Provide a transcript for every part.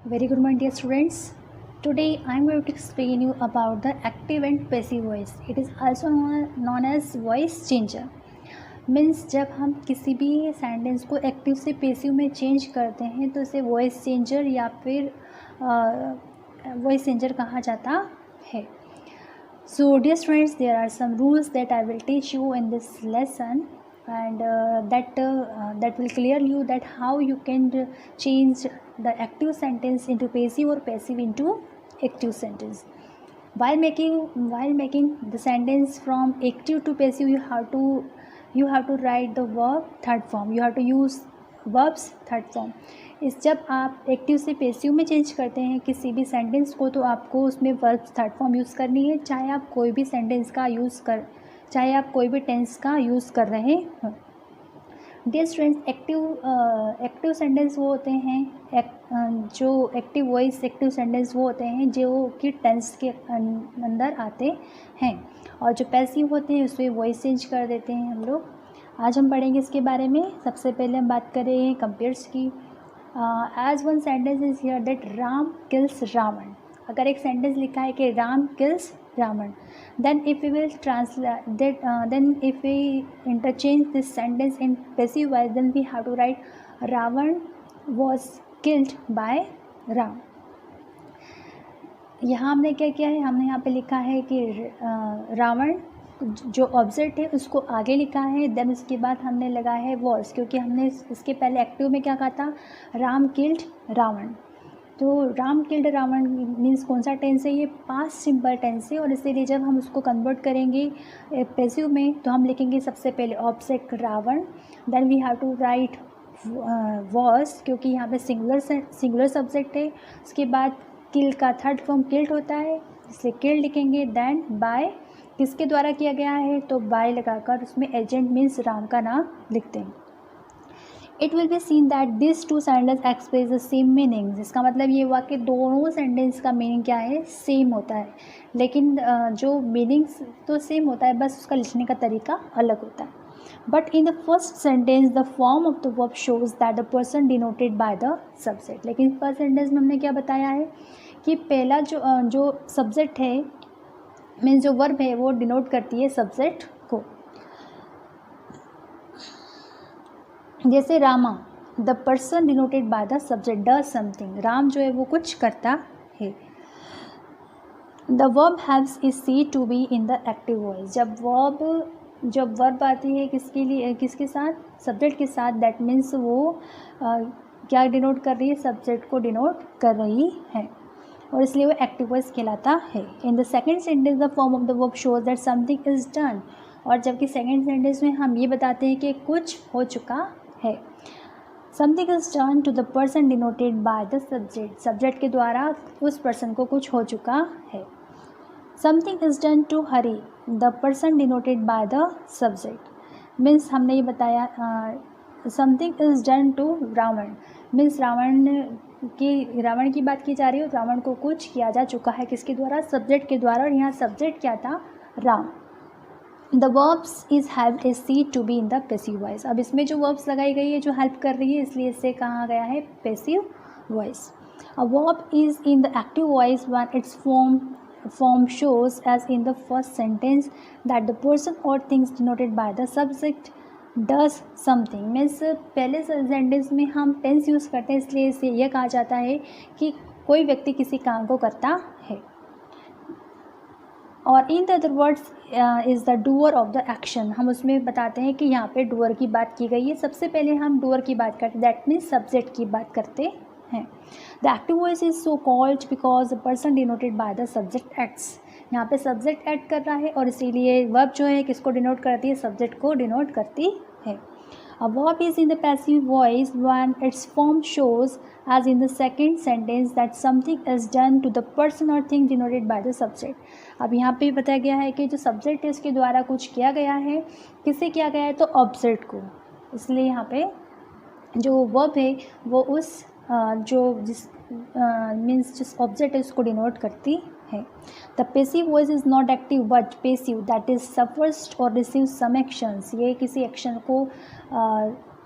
Very good, my dear students. Today I am going to explain you about the active and passive voice. It is also known as voice changer. Means जब हम किसी भी sentence को active से passive में change करते हैं तो इसे वॉइस चेंजर या फिर वॉइस चेंजर कहा जाता है. So dear students, there are some rules that I will teach you in this lesson, and that will clear you that how you can change the active sentence into passive or passive into active sentence. While making the sentence from active to passive, you have to write the verb third form. You have to use verbs third form. इस जब आप active से passive में change करते हैं किसी भी sentence को तो आपको उसमें वर्ब थर्ड फॉर्म यूज़ करनी है, चाहे आप कोई भी टेंस का यूज़ कर रहे हों. डियर स्टूडेंट्स, एक्टिव सेंटेंस वो होते हैं जो एक्टिव वॉइस एक्टिव सेंटेंस वो होते हैं जो कि टेंस के अंदर आते हैं, और जो पैसिव होते हैं उसमें वॉइस चेंज कर देते हैं हम लोग. आज हम पढ़ेंगे इसके बारे में. सबसे पहले हम बात करें कंपेयर्स की. As one sentence is here that Ram kills Ravan. अगर एक सेंटेंस लिखा है कि Ram kills Ravan, then if we will translate that then if we interchange this sentence in passive voice, then we have to write Ravan was killed by Ram. यहाँ हमने क्या किया है, हमने यहाँ पे लिखा है कि रावण जो ऑब्जेक्ट है उसको आगे लिखा है, देन उसके बाद हमने लगाया है वॉज, क्योंकि हमने इसके पहले एक्टिव में क्या कहा था, राम किल्ड रावण. तो राम किल्ड रावण मीन्स कौन सा टेंस है, ये पास्ट सिंपल टेंस है, और इसीलिए जब हम उसको कन्वर्ट करेंगे पैसिव में तो हम लिखेंगे सबसे पहले object Ravan, then we have to write was, क्योंकि यहाँ पे सिंगुलर सब्जेक्ट है. उसके बाद किल का थर्ड फॉर्म किल्ड होता है, इसलिए किल्ड लिखेंगे. देन बाय किसके द्वारा किया गया है, तो बाय लगाकर उसमें एजेंट मीन्स राम का नाम लिखते हैं. It will be seen that this two sentence express the same meaning. जिसका मतलब ये हुआ कि दोनों सेंटेंस का मीनिंग क्या है, सेम होता है, लेकिन जो मीनिंग्स तो सेम होता है, बस उसका लिखने का तरीका अलग होता है. But in the first sentence the form of the verb shows that the person denoted by the subject. लेकिन फर्स्ट सेंटेंस में हमने क्या बताया है कि पहला जो सब्जेक्ट है मीन्स जो वर्ब है वो डिनोट करती है सब्जेक्ट को. जैसे Rama, the person denoted by the subject does something. Ram जो है वो कुछ करता है. The verb haves is see to be in the active voice. जब वर्ब आती है किसके लिए, किसके साथ, सब्जेक्ट के साथ, दैट मीन्स वो क्या डिनोट कर रही है, सब्जेक्ट को डिनोट कर रही है, और इसलिए वो एक्टिव वॉइस कहलाता है. In the second sentence the form of the verb shows that something is done. और जबकि सेकेंड सेंटेंस में हम ये बताते हैं कि कुछ हो चुका है. Something is done to the person denoted by the subject. Subject के द्वारा उस पर्सन को कुछ हो चुका है. Something is done to Hari, the person denoted by the subject means हमने ये बताया. Something is done to Ravan means Ravan की बात की जा रही है. रावण को कुछ किया जा चुका है, किसके द्वारा, सब्जेक्ट के द्वारा, और यहाँ सब्जेक्ट क्या था, Ram. The verbs is help is see to be in the passive voice. अब इसमें जो वर्ब्स लगाई गई है जो हेल्प कर रही है, इसलिए इससे कहा गया है passive voice. A verb is in the active voice when it's form shows as in the first sentence that the person or things denoted by the subject does something. Means पहले sentence में हम tense use करते हैं, इसलिए इसे यह कहा जाता है कि कोई व्यक्ति किसी काम को करता है. और in the other words is the doer of the action. हम उसमें बताते हैं कि यहाँ पे डूअर की बात की गई है. सबसे पहले हम डूअर की बात करते हैं, दैट मीन्स सब्जेक्ट की बात करते हैं. The active voice is so called because the person denoted by the subject acts. यहाँ पे सब्जेक्ट एक्ट कर रहा है, और इसीलिए वर्ब जो है किसको डिनोट करती है, सब्जेक्ट को डिनोट करती है. A verb is in the passive voice when its form shows, as in the second sentence, that something is done to the person or thing denoted by the subject. अब यहाँ पे बताया गया है कि जो सब्जेक्ट है उसके द्वारा कुछ किया गया है. किसे किया गया है, तो ऑब्जेक्ट को. इसलिए यहाँ पे जो वर्ब है वो उस जिस ऑब्जेक्ट है उसको डिनोट करती है. The passive voice is not active but passive, that is suffers और रिसीव सम एक्शंस. ये किसी एक्शन को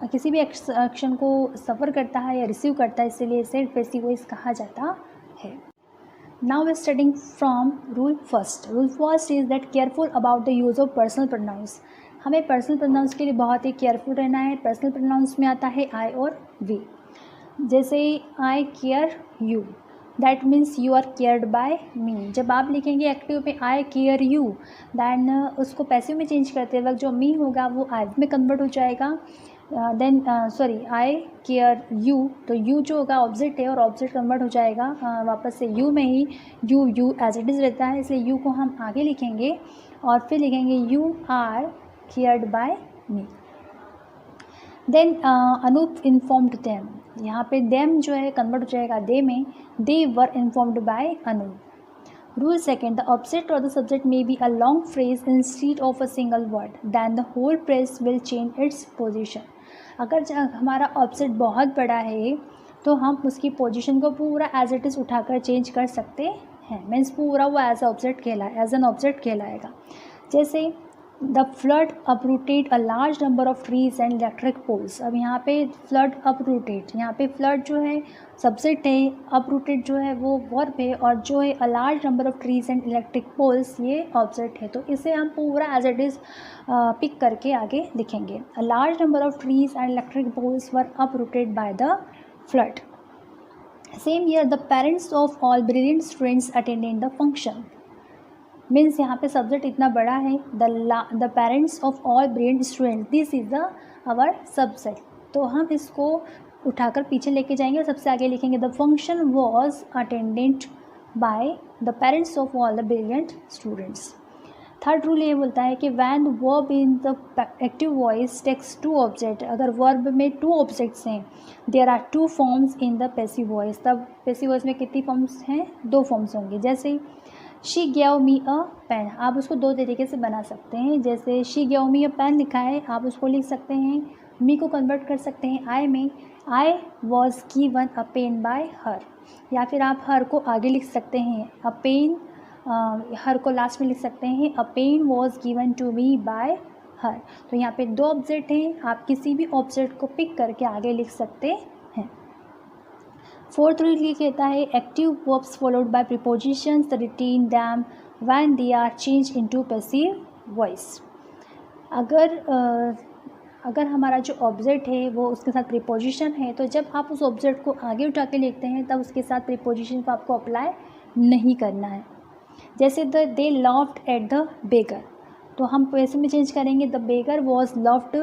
किसी भी एक्शन को सफ़र करता है या रिसीव करता है, इसीलिए इसे पैसिव वॉइस कहा जाता है। Now we studying from rule first. Rule first is that careful about the use of personal pronouns. हमें पर्सनल प्रोनाउंस के लिए बहुत ही केयरफुल रहना है। पर्सनल प्रोनाउंस में आता है आई और वी। जैसे I care you, that means you are cared by me. जब आप लिखेंगे एक्टिव में आई केयर यू, दैन उसको पैसिव में चेंज करते वक्त जो मी होगा वो आई में कन्वर्ट हो जाएगा। देन आई केयर यू, तो यू जो होगा ऑब्जेक्ट है और ऑब्जेक्ट कन्वर्ट हो जाएगा वापस से यू में ही। यू एज इट इज़ रहता है, इसलिए यू को हम आगे लिखेंगे और फिर लिखेंगे you are cared by me. Then Anup informed them, यहाँ पे देम जो है कन्वर्ट हो जाएगा दे में। They were informed by Anoop. Rule second, the object or the subject may be a long phrase instead of a single word, then the whole phrase will change its position. अगर हमारा object बहुत बड़ा है तो हम उसकी position को पूरा एज इट इज़ उठाकर चेंज कर सकते हैं। मीन्स पूरा वो एज एन ऑब्जेक्ट कहलाएगा। जैसे the flood uprooted a large number of trees and electric poles. अब यहाँ पे फ्लड अपरूटेड, यहाँ पे फ्लड जो है सब्जेक्ट है, अपरूटेड जो है वो वर्ब है, और जो है a large number of trees and electric poles ये ऑब्जेक्ट है। तो इसे हम पूरा एज इट इज़ पिक करके आगे लिखेंगे। A large number of trees and electric poles were uprooted by the flood. Same year the parents of all brilliant students attended the function. Means यहाँ पे सब्जेक्ट इतना बड़ा है, the parents of all brilliant students, this is the our subject. तो हम इसको उठाकर पीछे लेके जाएंगे और सबसे आगे लिखेंगे the function was attended by the parents of all the brilliant students. Third rule ये बोलता है कि when verb in the active voice takes two object, अगर वर्ब में टू ऑब्जेक्ट्स हैं, there are two forms in the passive voice. तब passive voice में कितनी फॉर्म्स हैं? दो फॉर्म्स होंगे। जैसे she gave me a pen, आप उसको दो तरीके से बना सकते हैं। जैसे she gave me a pen लिखा है, आप उसको लिख सकते हैं मी को कन्वर्ट कर सकते हैं आई में, I was given a pen by her. या फिर आप हर को आगे लिख सकते हैं, अ पेन, हर को लास्ट में लिख सकते हैं, a pen was given to me by her. तो यहाँ पे दो ऑब्जेक्ट हैं, आप किसी भी ऑब्जेक्ट को पिक करके आगे लिख सकते हैं। फोर्थ रूल ये कहता है active verbs followed by prepositions retain them when they are change into passive voice. अगर हमारा जो ऑब्जेक्ट है वो उसके साथ प्रीपोजिशन है, तो जब आप उस ऑब्जेक्ट को आगे उठा के लिखते हैं तब उसके साथ प्रीपोजिशन को आपको अप्लाई नहीं करना है। जैसे दे लाफ्ड एट द बेगर, तो हम पैसिव में चेंज करेंगे the beggar was laughed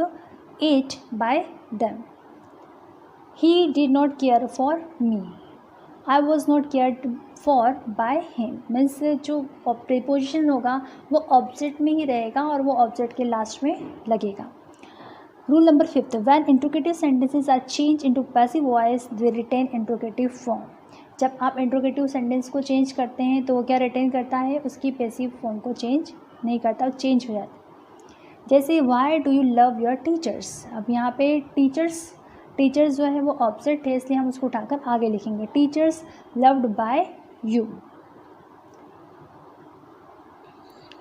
eight bye them. He did not care for me, I was not cared for by him। Means जो प्रीपोजिशन होगा वो ऑब्जेक्ट में ही रहेगा और वो ऑब्जेक्ट के लास्ट में लगेगा। Rule number fifth, when interrogative sentences are change into passive voice they retain interrogative form. जब आप इंट्रोगेटिव सेंटेंस को चेंज करते हैं तो वो क्या रिटेन करता है? उसकी पैसिव फॉर्म को चेंज नहीं करता, चेंज हो जाता है। जैसे why do you love your teachers, अब यहाँ पे टीचर्स जो है वो ऑब्जेक्ट है, इसलिए हम उसको उठाकर आगे लिखेंगे teachers loved by you.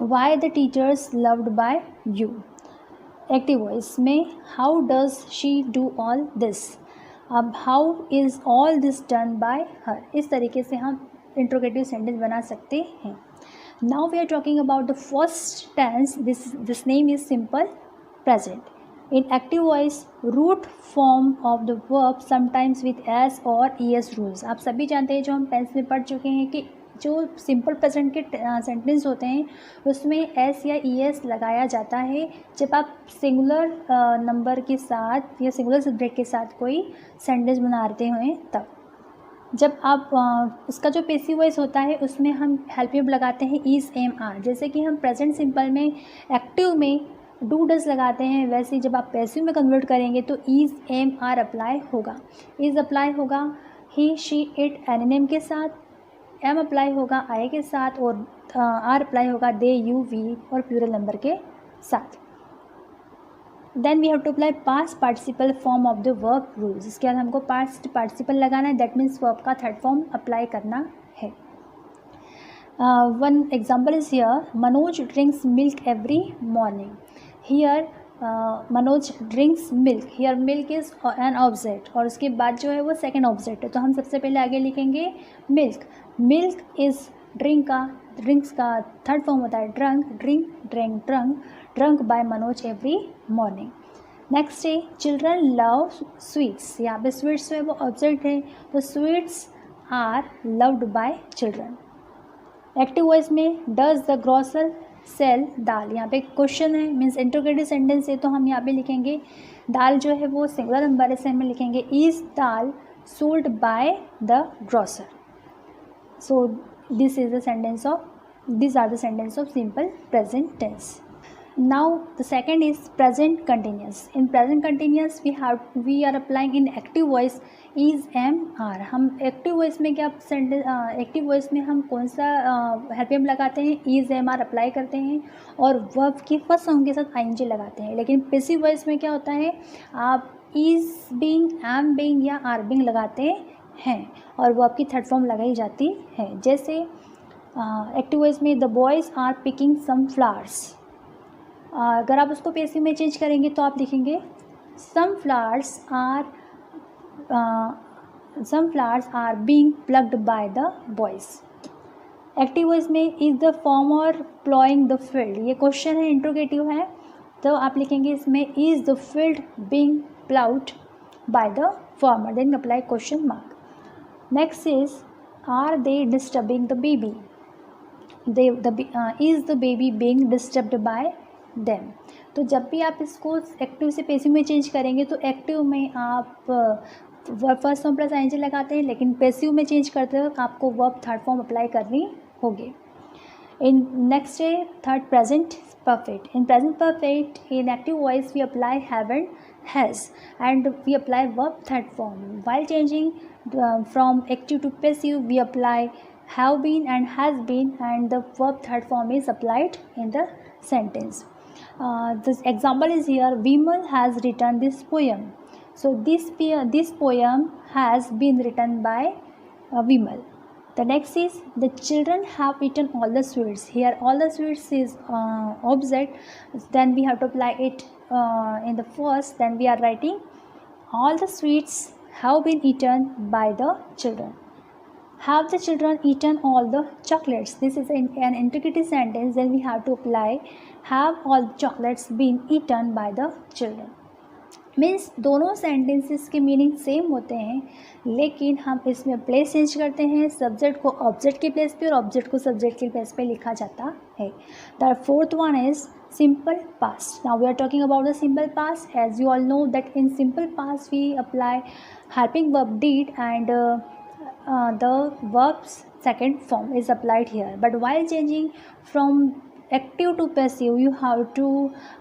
Why the teachers loved by you. Active voice में how does she do all this, अब how is all this done by her. इस तरीके से हम इंट्रोगेटिव सेंटेंस बना सकते हैं। Now we are talking about the first tense, this name is simple present. In active voice, root form of the verb sometimes with s or es rules। आप सभी जानते हैं, जो हम टेंस में पढ़ चुके हैं, कि जो सिंपल प्रेजेंट के सेंटेंस होते हैं उसमें एस या es लगाया जाता है जब आप सिंगुलर नंबर के साथ या सिंगुलर सब्जेक्ट के साथ कोई सेंटेंस बना रहे हैं। तब जब आप उसका जो पैसिव वॉइस होता है उसमें हम हेल्प वर्ब लगाते हैं इज़ एम आर। जैसे कि हम प्रेजेंट सिंपल में एक्टिव में डू डज लगाते हैं, वैसे जब आप पैसिव में कन्वर्ट करेंगे तो इज़ एम आर अप्लाई होगा। इज़ अप्लाई होगा ही शी इट एनोनिम के साथ, एम अप्लाई होगा आई के साथ, और आर अप्लाई होगा दे यू वी और प्लूरल नंबर के साथ। Then we have to apply past participle form of the verb rules. इसके बाद हमको पास्ट पार्टिसिपल लगाना है, दैट मीन्स वर्ब का थर्ड फॉर्म अप्लाई करना है। One example is here, Manoj drinks milk every morning. Here Manoj drinks milk, here milk is an object, और उसके बाद जो है वो सेकेंड ऑब्जेक्ट है, तो हम सबसे पहले आगे लिखेंगे मिल्क। मिल्क इज़ ड्रिंक्स का थर्ड फॉर्म होता है drunk, drunk by Manoj every morning. Next है चिल्ड्रन लव स्वीट्स, यहाँ पे स्वीट्स जो है वो ऑब्जेक्ट है, तो sweets are loved by children. Active voice में does the grocer sell dal, यहाँ पे क्वेश्चन है, मीन्स इंटरोगेटिव सेंटेंस है, तो हम यहाँ पे लिखेंगे दाल जो है वो सिंगुलर नंबर है, से हमें लिखेंगे is dal sold by the grocer. So this is the sentence of these are the sentence of simple present tense. Now the second is present continuous. In present continuous we are applying in active voice is, am, are. हम active voice में क्या sentence, active voice में हम कौन सा help M लगाते हैं, is, M, are apply करते हैं और वर्ब की फर्स्ट साउंड के साथ आईएनजी लगाते हैं। लेकिन पैसिव वॉइस में क्या होता है, आप इज बीइंग, एम बीइंग या आर बीइंग लगाते हैं और वर्ब की थर्ड फॉर्म लगाई जाती है। जैसे एक्टिव वॉइस में the boys are picking some flowers, अगर आप उसको पैसिव में चेंज करेंगे तो आप लिखेंगे some flowers are being plucked by the boys. Active voice में is the farmer ploughing the field, ये क्वेश्चन है, इंट्रोगेटिव है, तो आप लिखेंगे इसमें is the field being ploughed by the farmer, then apply question mark. Next is are they disturbing the baby, is the baby being disturbed by them। तो जब भी आप इसको एक्टिव से पैसिव में चेंज करेंगे तो एक्टिव में आप verb first form plus ING लगाते हैं, लेकिन पैसिव में चेंज करते वक्त आपको वर्ब थर्ड फॉर्म अप्लाई करनी होगी। इन नेक्स्ट है third present perfect. In present perfect in active voice we apply have and has and we apply verb third form. While changing from active to passive we apply have been and has been and the verb third form is applied in the sentence. This example is here, Vimal has written this poem. So this poem has been written by Vimal. The next is the children have eaten all the sweets. Here all the sweets is object, then we have to apply it in the first, then we are writing all the sweets have been eaten by the children. Have the children eaten all the chocolates? This is an integrated sentence, then we have to apply have all the chocolates been eaten by the children. Means दोनों sentences के meaning same होते हैं, लेकिन हम इसमें place change करते हैं, subject को ऑब्जेक्ट के प्लेस पे और ऑब्जेक्ट को सब्जेक्ट के प्लेस पे लिखा जाता है। The fourth one is simple past. Now we are talking about the simple past. As you all know that in simple past we apply helping verb did and the verb's second form is applied here, but while changing from active to passive you have to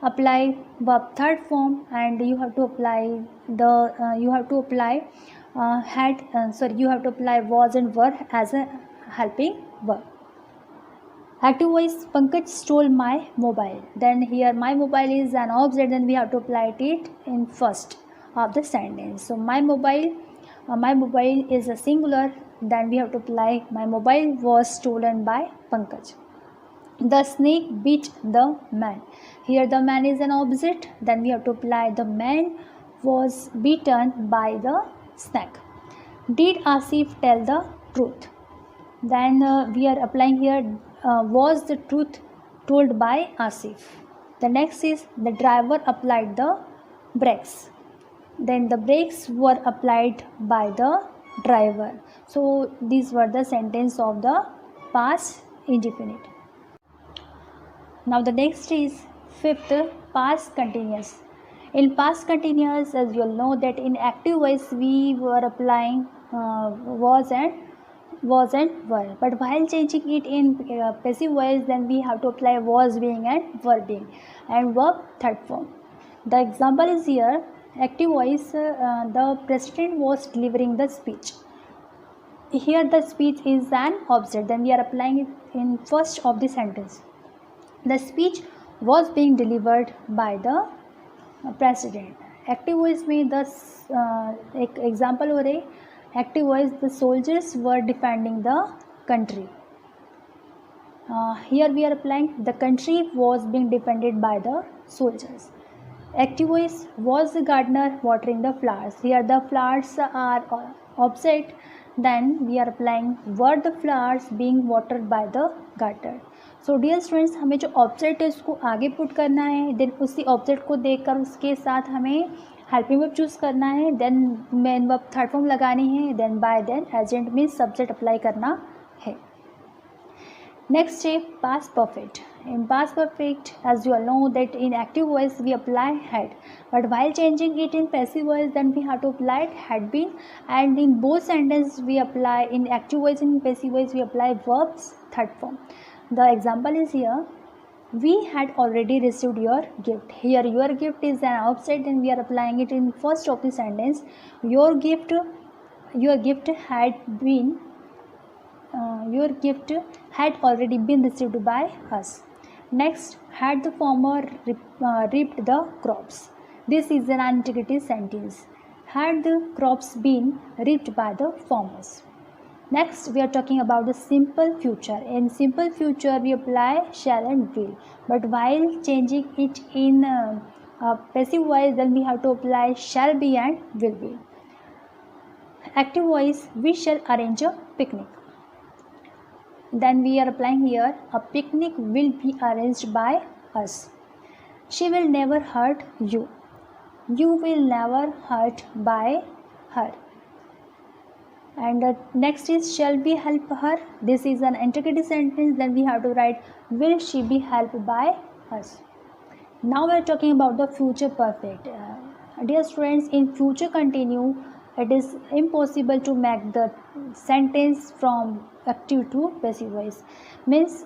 apply verb third form and you have to apply was and were as a helping verb. Active voice, Pankaj stole my mobile, then here my mobile is an object, then we have to apply it in first of the sentence. So my mobile is a singular, then we have to apply my mobile was stolen by Pankaj. The snake bit the man, here the man is an object, then we have to apply the man was beaten by the snake. Did Asif tell the truth? Then we are applying here was the truth told by Asif. The next is the driver applied the brakes, then the brakes were applied by the driver. So these were the sentence of the past indefinite. Now the next is fifth, past continuous. In past continuous, as you all know that in active voice we were applying was and were, but while changing it in passive voice then we have to apply was being and were being and verb third form. The example is here, active voice, the president was delivering the speech. Here the speech is an object, then we are applying it in first of the sentence. The speech was being delivered by the president. Active voice में the एक example हो रहे, active voice, the soldiers were defending the country. Here we are applying the country was being defended by the soldiers. Active voice, was the gardener watering the flowers? Here the flowers are opposite, then we are applying were the flowers being watered by the gardener. So dear students, हमें जो object है उसको आगे put करना है, then उसी object को देखकर उसके साथ हमें हेल्पिंग वर्ब चूज़ करना है, then main verb third form लगानी है, then by then agent means subject apply करना है. नेक्स्ट है past perfect. In past perfect, as you all know that in active voice we apply had, but while changing it in passive voice then we have to apply had been, and in both sentences we apply in active voice and in passive voice we apply verbs third form. The example is here, we had already received your gift. Here your gift is an object and we are applying it in first of the sentence. Your gift had been your gift had already been received by us. Next, had the farmer reaped the crops? This is an integrated sentence. Had the crops been reaped by the farmers? Next, we are talking about the simple future. In simple future, we apply shall and will. But while changing it in passive voice, then we have to apply shall be and will be. Active voice, we shall arrange a picnic. Then we are applying here, a picnic will be arranged by us. She will never hurt you. You will never hurt by her. And next is shall we help her? This is an integrated sentence. Then we have to write will she be helped by us. Now we are talking about the future perfect. Dear students, in future continue, it is impossible to make the sentence from active to passive voice. Means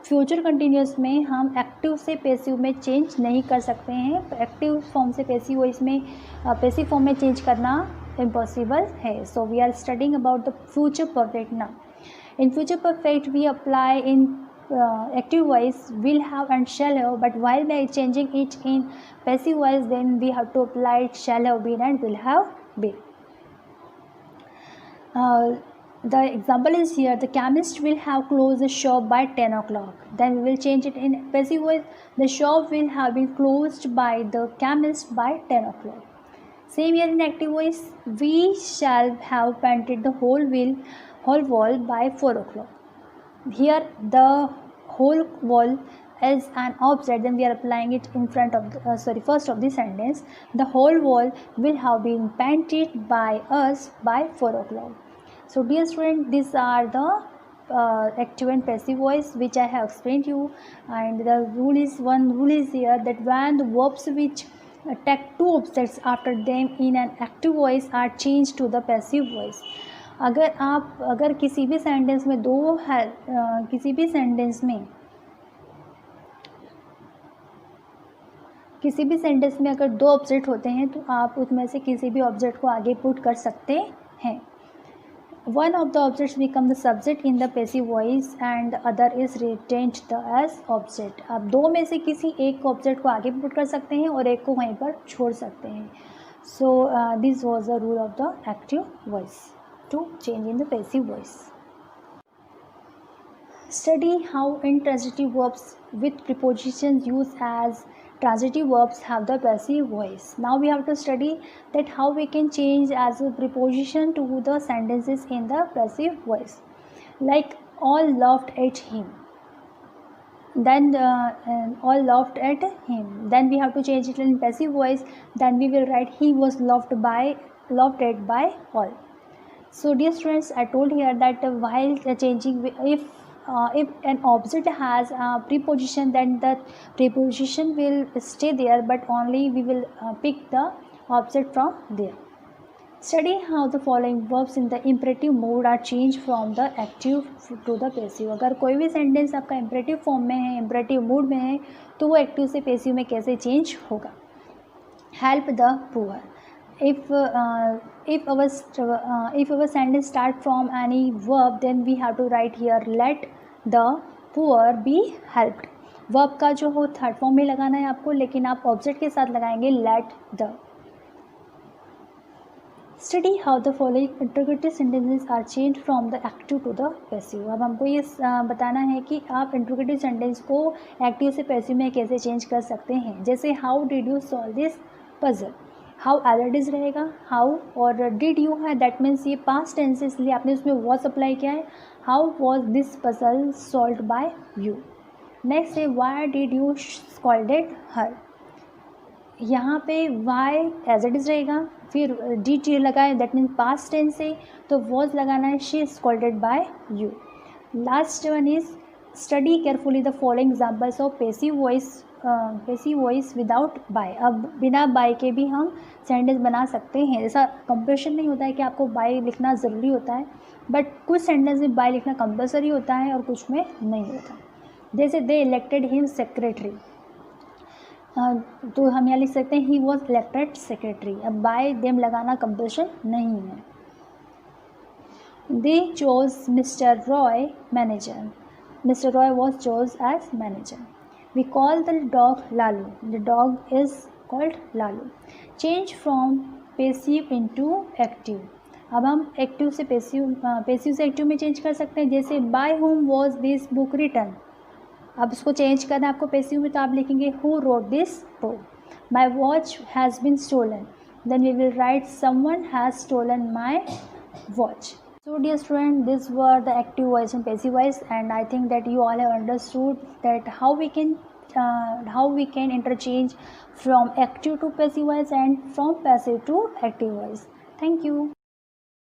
future continuous में हम active से passive में change नहीं कर सकते हैं. Active form से passive voice में पैसिव फॉर्म में चेंज करना इम्पॉसिबल है. So we are studying about the future perfect now. In future perfect we apply in active voice will have and shall have, but while by changing it in passive voice then we have to apply shall have been and will have been. The example is here, the chemist will have closed the shop by 10 o'clock. Then we will change it in passive voice, the shop will have been closed by the chemist by 10 o'clock. Same here in active voice, we shall have painted the whole wall by 4 o'clock. Here the whole wall is an object, then we are applying it in front of the, first of the sentence. The whole wall will have been painted by us by 4 o'clock. So dear student, these are the active and passive voice which I have explained to you, and the one rule is here that when the verbs which take two objects after them in an active voice are changed to the passive voice. अगर किसी भी sentence में अगर दो object होते हैं तो आप उसमें से किसी भी ऑब्जेक्ट को आगे पुट कर सकते हैं. One of the objects become the subject in the passive voice and the other is retained as object. आप दो में से किसी एक ऑब्जेक्ट को आगे पुट कर सकते हैं और एक को वहीं पर छोड़ सकते हैं. So this was the rule of the active voice to change in the passive voice. Study how intransitive verbs with prepositions used as transitive verbs have the passive voice. Now we have to study that how we can change as a preposition to the sentences in the passive voice. Like all laughed at him. Then all laughed at him. Then we have to change it in passive voice. Then we will write he was laughed at by all. So dear students, I told here that while changing, if an object has a preposition, then the preposition will stay there, but only we will pick the object from there. Study how the following verbs in the imperative mode are changed from the active to the passive. अगर कोई भी sentence आपका imperative form में है, imperative mode में है, तो वो एक्टिव से पैसिव में कैसे चेंज होगा. Help the poor. If our sentence start from any verb, then we have to write here let the poor be helped. Verb का जो हो थर्ड फॉर्म में लगाना है आपको, लेकिन आप ऑब्जेक्ट के साथ लगाएंगे let the. Study how the following interrogative sentences are change from the active to the passive. अब हमको ये बताना है कि आप इंटरोगेटिव सेंटेंस को एक्टिव से पैसिव में कैसे चेंज कर सकते हैं। जैसे how did you solve this puzzle, how एलर्डिज रहेगा हाउ, और डिड यू है दैट मीन्स ये पास्ट टेंस है इसलिए आपने उसमें वॉज अप्लाई किया है। How was this puzzle solved bye you. Next है why did you scolded her, यहाँ पे वाई एज इट इज़ रहेगा, फिर डी टी लगा है दैट मीन्स पास्ट टेंस है तो वॉज लगाना है she scolded by you. Last one is study carefully the following examples of passive voice without by. अब बिना बाय के भी हम सेंटेंस बना सकते हैं। ऐसा कंपल्शन नहीं होता है कि आपको बाय लिखना ज़रूरी होता है, बट कुछ सेंटेंस में बाय लिखना कंपल्सरी होता है और कुछ में नहीं होता। जैसे दे इलेक्टेड हिम सेक्रेटरी, तो हम यहाँ लिख सकते हैं ही वॉज इलेक्टेड सेक्रेटरी। अब बाय देम लगाना कंपल्शन नहीं है। They chose mister Roy manager, mister Roy was chose as manager. We call the dog Lalu, the dog is called Lalu. Change from passive into active, अब हम active से passive से active में change कर सकते हैं। जैसे by whom was this book written, अब इसको चेंज करना है आपको पैसिव में तो आप लिखेंगे who wrote this book. My watch has been stolen, then we will write someone has stolen my watch. So dear student, these were the active voice and passive voice, and I think that you all have understood that how we can interchange from active to passive voice and from passive to active voice. Thank you.